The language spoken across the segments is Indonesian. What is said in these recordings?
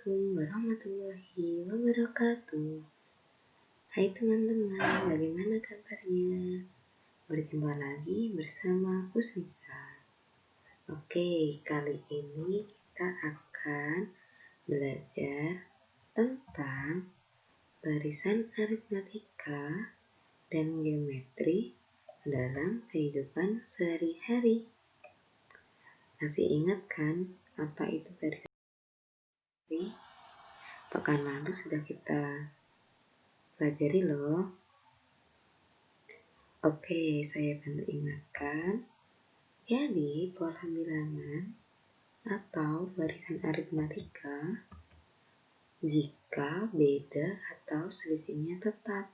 Assalamualaikum warahmatullahi wabarakatuh. Hai teman-teman, bagaimana kabarnya? Berjumpa lagi bersama Usisa. Oke, kali ini kita akan belajar tentang barisan aritmatika dan geometri dalam kehidupan sehari-hari. Masih ingat kan apa itu barisan? Pekan lalu sudah kita pelajari loh. Oke, saya akan ingatkan. Jadi, pola bilangan atau barisan aritmatika jika beda atau selisihnya tetap.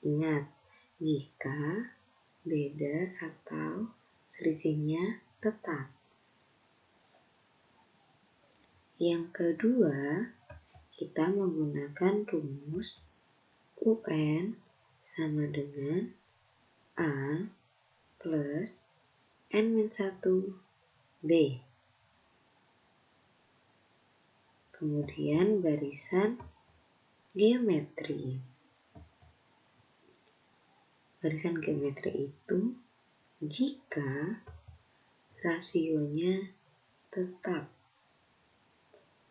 Ingat, jika beda atau selisihnya tetap. Yang kedua, kita menggunakan rumus UN sama dengan A plus N-1B. Kemudian barisan geometri. Barisan geometri itu jika rasionya tetap.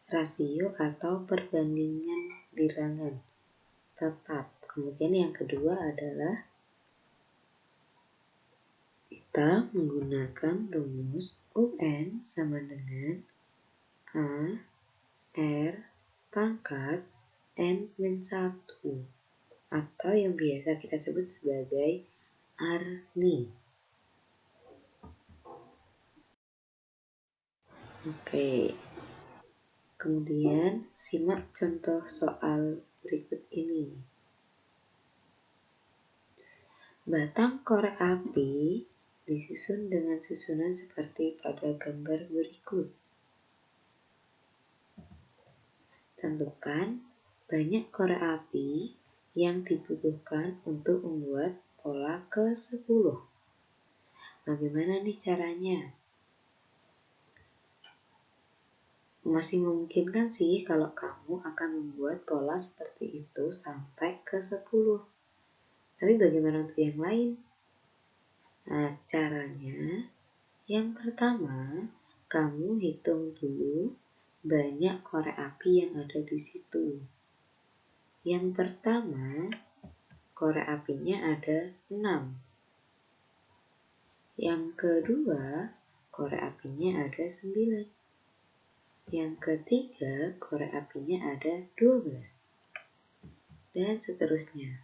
Rasio atau perbandingan bilangan tetap. Kemudian yang kedua adalah kita menggunakan rumus UN sama dengan A R pangkat N-1 atau yang biasa kita sebut sebagai ARNI. Oke. Kemudian simak contoh soal berikut ini. Batang korek api disusun dengan susunan seperti pada gambar berikut. Tentukan banyak korek api yang dibutuhkan untuk membuat pola ke-10. Bagaimana nih caranya? Masih memungkinkan sih kalau kamu akan membuat pola seperti itu sampai ke-10. Tapi bagaimana untuk yang lain? Nah, caranya yang pertama, kamu hitung dulu banyak korek api yang ada di situ. Yang pertama, korek apinya ada 6. Yang kedua, korek apinya ada 9. Yang ketiga, korek apinya ada 12. Dan seterusnya.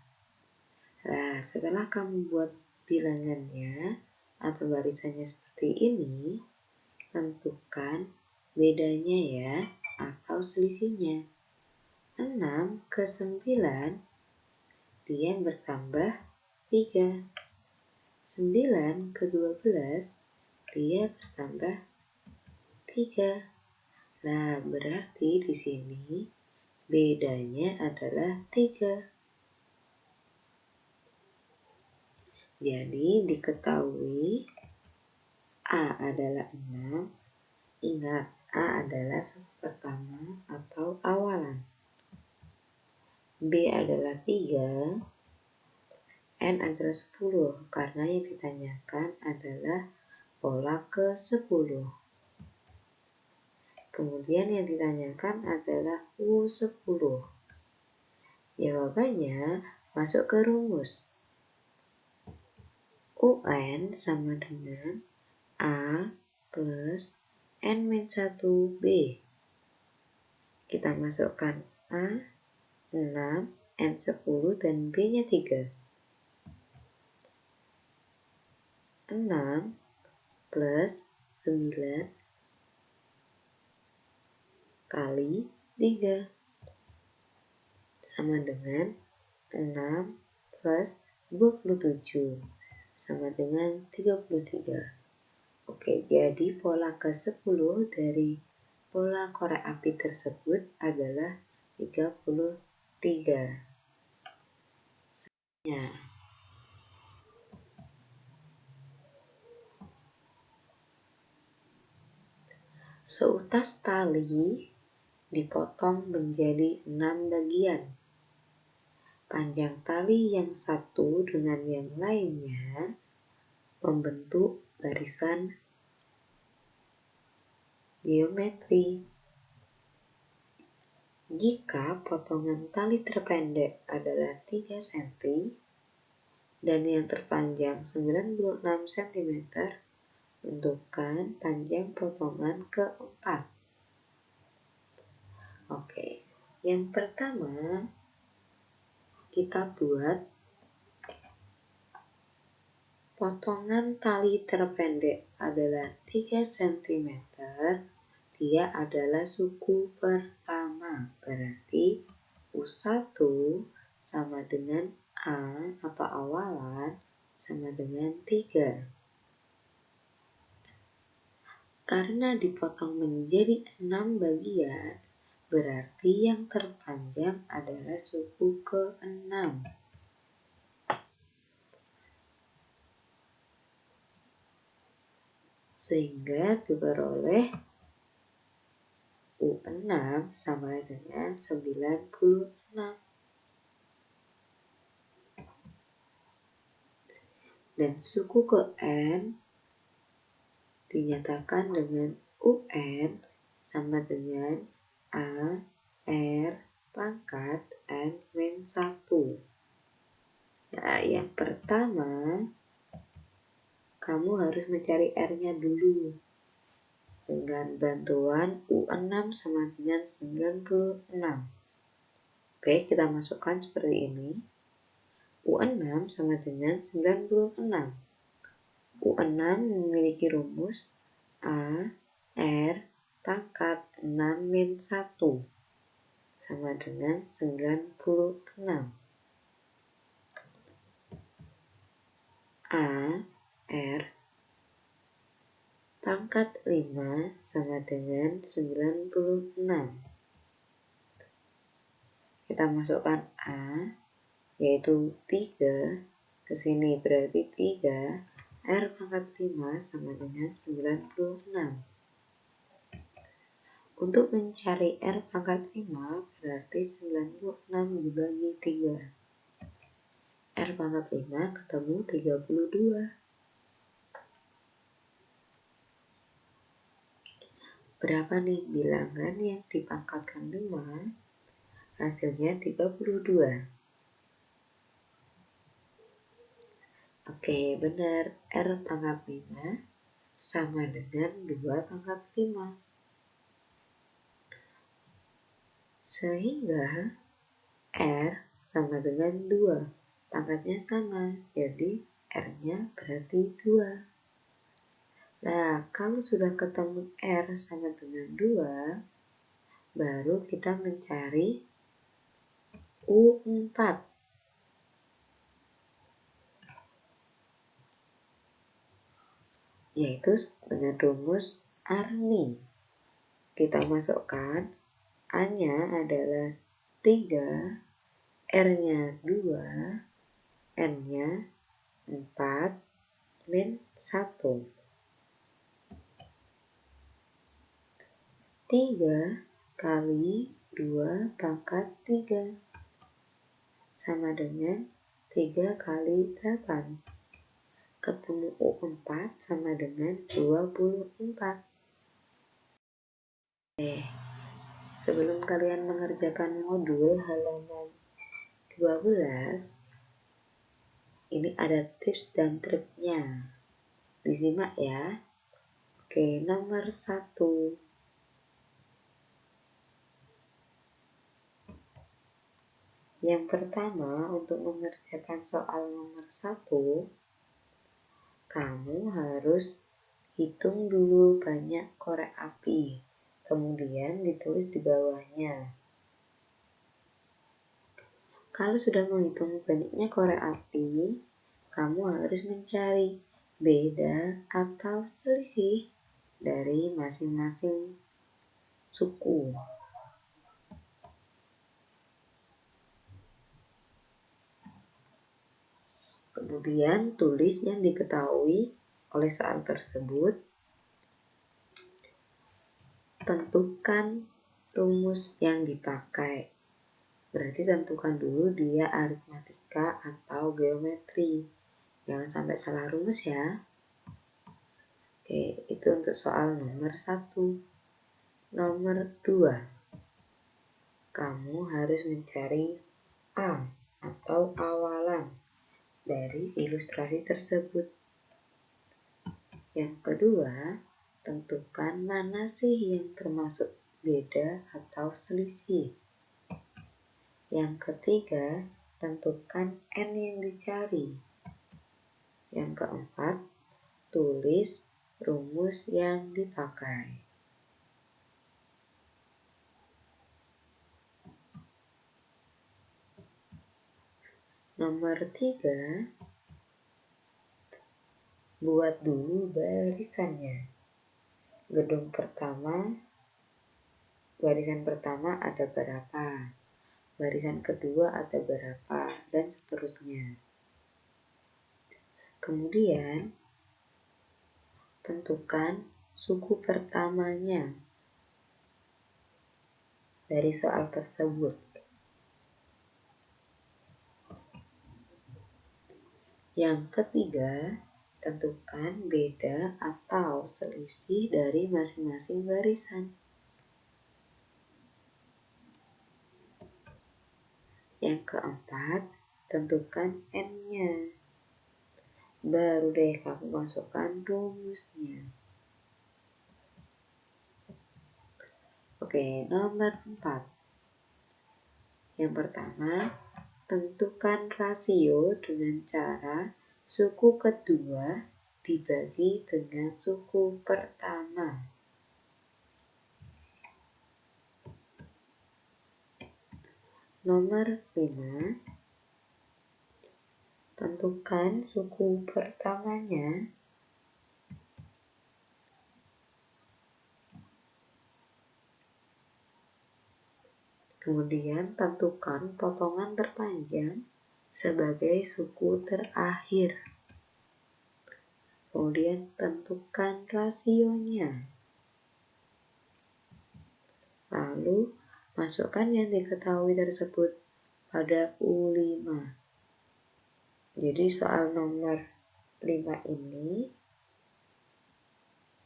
Nah, setelah kamu buat bilangannya atau barisannya seperti ini, tentukan bedanya ya atau selisihnya. 6 ke 9 dia bertambah 3. 9 ke 12 dia bertambah 3. Nah, berarti di sini bedanya adalah 3. Jadi diketahui A adalah 6. Ingat, A adalah suku pertama atau awalan. B adalah 3. N adalah 10 karena yang ditanyakan adalah pola ke-10. Kemudian yang ditanyakan adalah U10. Jawabannya masuk ke rumus. UN sama dengan A plus N-1B. Kita masukkan A 6, N10 dan B-nya 3. 6 plus 9 kali 3 sama dengan 6 plus 27 sama dengan 33. Oke, jadi pola ke-10 dari pola korek api tersebut adalah 33. Ya. Seutas tali dipotong menjadi 6 bagian. Panjang tali yang satu dengan yang lainnya membentuk barisan geometri. Jika potongan tali terpendek adalah 3 cm dan yang terpanjang 96 cm, tentukan panjang potongan keempat. Oke, yang pertama kita buat potongan tali terpendek adalah 3 cm. Dia adalah suku pertama, berarti U1 sama dengan A atau awalan sama dengan 3. Karena dipotong menjadi 6 bagian, berarti yang terpanjang adalah suku ke-6. Sehingga diperoleh U6 sama dengan 96. Dan suku ke-n dinyatakan dengan UN sama dengan A, R, pangkat N min 1. Nah, yang pertama, kamu harus mencari R-nya dulu. Dengan bantuan U6 sama dengan 96. Baik, kita masukkan seperti ini. U6 sama dengan 96. U6 memiliki rumus A, R, pangkat 6 min 1 sama dengan 96. A, R, pangkat 5 sama dengan 96. Kita masukkan A, yaitu 3, ke sini berarti 3, R pangkat 5 sama dengan 96. Untuk mencari R pangkat 5 berarti 96 dibagi 3. R pangkat 5 ketemu 32. Berapa nih bilangan yang dipangkatkan 5? Hasilnya 32. Oke, benar. R pangkat 5 sama dengan 2 pangkat 5. Sehingga R sama dengan 2. Pangkatnya sama, jadi R-nya berarti 2. Nah, kalau sudah ketemu R sama dengan 2, baru kita mencari U4. Yaitu dengan rumus Arni. Kita masukkan A-nya adalah 3, R-nya 2, N-nya 4, min 1. 3 kali 2 pangkat 3 sama dengan 3 kali 8. Ketemu U4 sama dengan 24. Sebelum kalian mengerjakan modul halaman 12, ini ada tips dan triknya. Disimak ya. Oke, nomor 1. Yang pertama, untuk mengerjakan soal nomor 1, kamu harus hitung dulu banyak korek api. Kemudian ditulis di bawahnya. Kalau sudah menghitung banyaknya korek api, kamu harus mencari beda atau selisih dari masing-masing suku. Kemudian tulis yang diketahui oleh soal tersebut. tentukan rumus yang dipakai. Berarti tentukan dulu dia aritmatika atau geometri. Jangan sampai salah rumus ya. Oke, itu untuk soal nomor 1. Nomor 2. Kamu harus mencari A atau awalan dari ilustrasi tersebut. Yang kedua, tentukan mana sih yang termasuk beda atau selisih. Yang ketiga, tentukan N yang dicari. Yang keempat, tulis rumus yang dipakai. Nomor 3, buat dulu barisannya. Barisan pertama ada berapa? Barisan kedua ada berapa? Dan seterusnya. Kemudian, tentukan suku pertamanya dari soal tersebut. Yang ketiga, tentukan beda atau selisih dari masing-masing barisan. Yang keempat, tentukan N-nya. Baru deh kamu masukkan rumusnya. Oke, nomor 4. Yang pertama, tentukan rasio dengan cara suku kedua dibagi dengan suku pertama. Nomor 5, tentukan suku pertamanya. Kemudian tentukan potongan terpanjang sebagai suku terakhir. Kemudian tentukan rasionya. Lalu masukkan yang diketahui tersebut pada U5. Jadi soal nomor 5 ini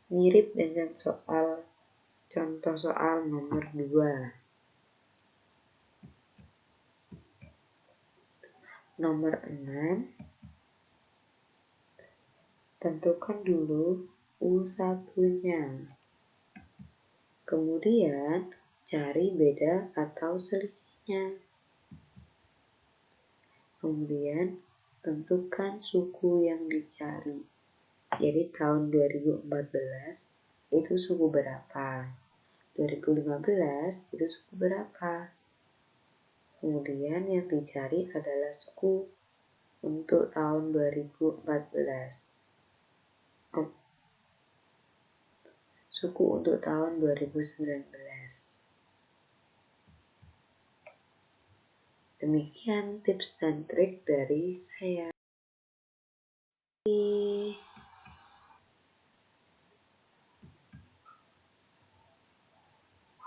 mirip dengan contoh soal nomor 2. Nomor 6, tentukan dulu U1-nya. Kemudian cari beda atau selisihnya. Kemudian tentukan suku yang dicari. Jadi tahun 2014 itu suku berapa? 2015 itu suku berapa? Kemudian yang dicari adalah suku untuk tahun 2014. Suku untuk tahun 2019. Demikian tips dan trik dari saya.